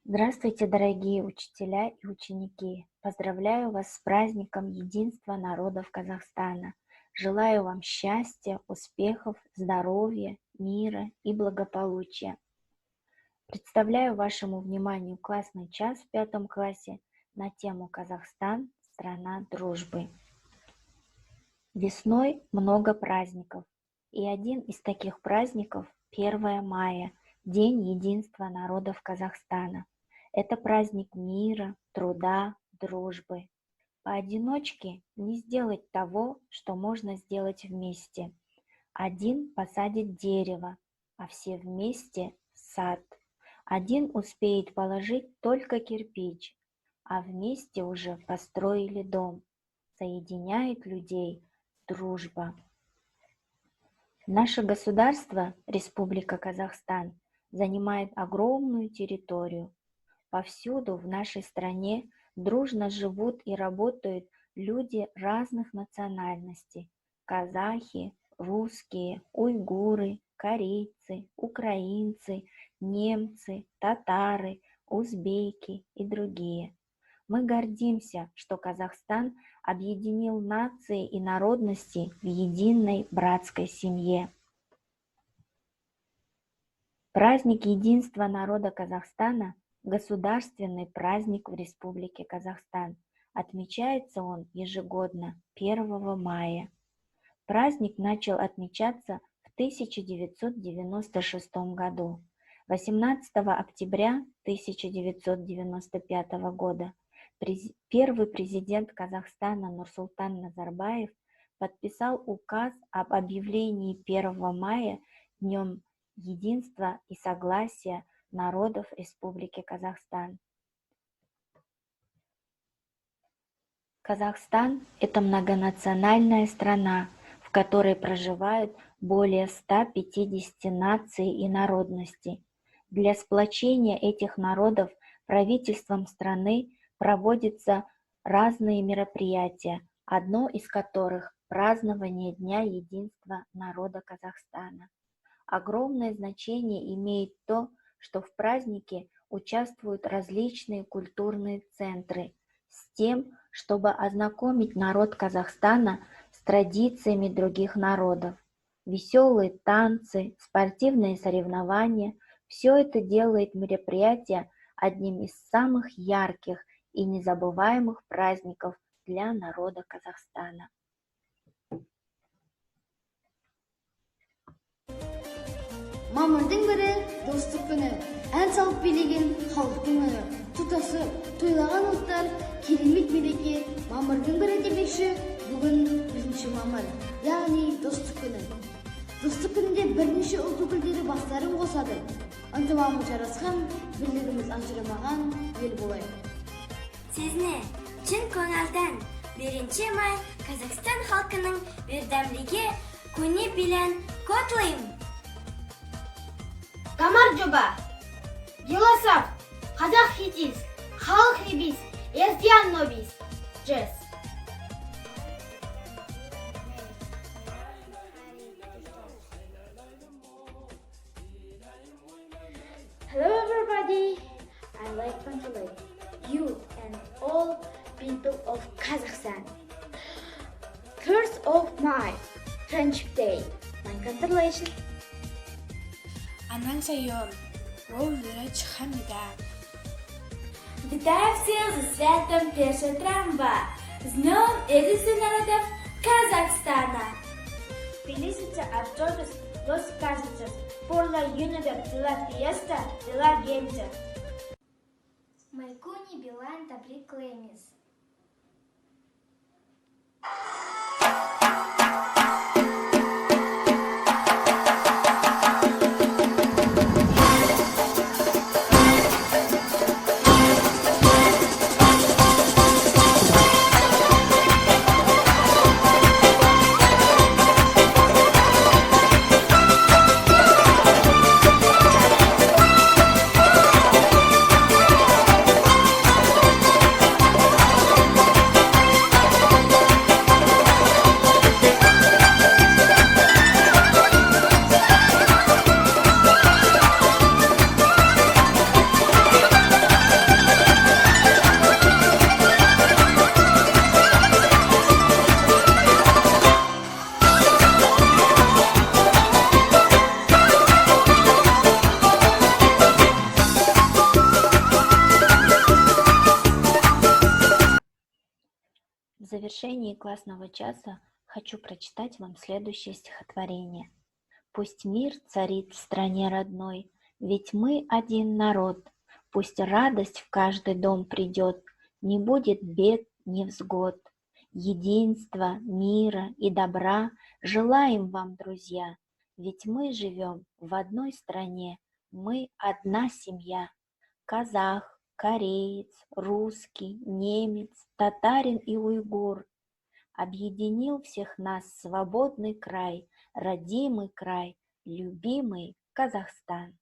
Здравствуйте, дорогие учителя и ученики! Поздравляю вас с праздником Единства народов Казахстана. Желаю вам счастья, успехов, здоровья, мира и благополучия. Представляю вашему вниманию классный час в 5 классе на тему «Казахстан – страна дружбы». Весной много праздников, и один из таких праздников – 1 мая, День единства народов Казахстана. Это праздник мира, труда, дружбы. Поодиночке не сделать того, что можно сделать вместе. Один посадит дерево, а все вместе – сад. Один успеет положить только кирпич, а вместе уже построили дом. Соединяет людей дружба. Наше государство, Республика Казахстан, занимает огромную территорию. Повсюду в нашей стране дружно живут и работают люди разных национальностей: казахи, русские, уйгуры, корейцы, украинцы, немцы, татары, узбеки и другие. Мы гордимся, что Казахстан объединил нации и народности в единой братской семье. Праздник единства народа Казахстана – государственный праздник в Республике Казахстан. Отмечается он ежегодно 1 мая. Праздник начал отмечаться в 1996 году. 18 октября 1995 года первый президент Казахстана Нурсултан Назарбаев подписал указ об объявлении 1 мая Днем единства и согласия народов Республики Казахстан. Казахстан – это многонациональная страна, в которой проживают более 150 наций и народностей. Для сплочения этих народов правительством страны проводятся разные мероприятия, одно из которых – празднование Дня единства народа Казахстана. Огромное значение имеет то, что в празднике участвуют различные культурные центры с тем, чтобы ознакомить народ Казахстана с традициями других народов. Веселые танцы, спортивные соревнования – все это делает мероприятие одним из самых ярких и незабываемых праздников для народа Казахстана. Мамырдың бірі достық күні, ән салып билеген халықтың үні. Тұтасып, тойлаған ұлттар, керемет мереке. Мамырдың бірі демекші, бүгін 1 мамыр, яғни достық күні. Достық күнінде бірнеше ұлт өкілдері бастарын қосады. Ынтымағымыз жарасқан, бірлігіміз ажырамаған ел болайық. Sizni chin ko'ngildan 1 may Qozog'iston xalqining birdamligi kuni bilan qutlayman. Камар жоба, Еласап, Қазақ хитиз, халық хибиз, ертиян нобиз, джес. Hello everybody, I like to congratulate you and all people of Kazakhstan. 1st of May, Friendship Day. My congratulations. Анансайон, Роулера Чхамида. Вітаю всіх зі святом 1 травня, з Днем єдинства народів Казахстана. Felicita a todos los kazachos por la unidad de la fiesta de la gente. Майкуни Билан Табрик Клемис. завершении классного часа хочу прочитать вам следующее стихотворение. Пусть мир царит в стране родной, ведь мы один народ. Пусть радость в каждый дом придет, не будет бед, невзгод. Единства, мира и добра желаем вам, друзья, ведь мы живем в одной стране, мы одна семья. Казах, кореец, русский, немец, татарин и уйгур. Объединил всех нас свободный край, родимый край, любимый Казахстан.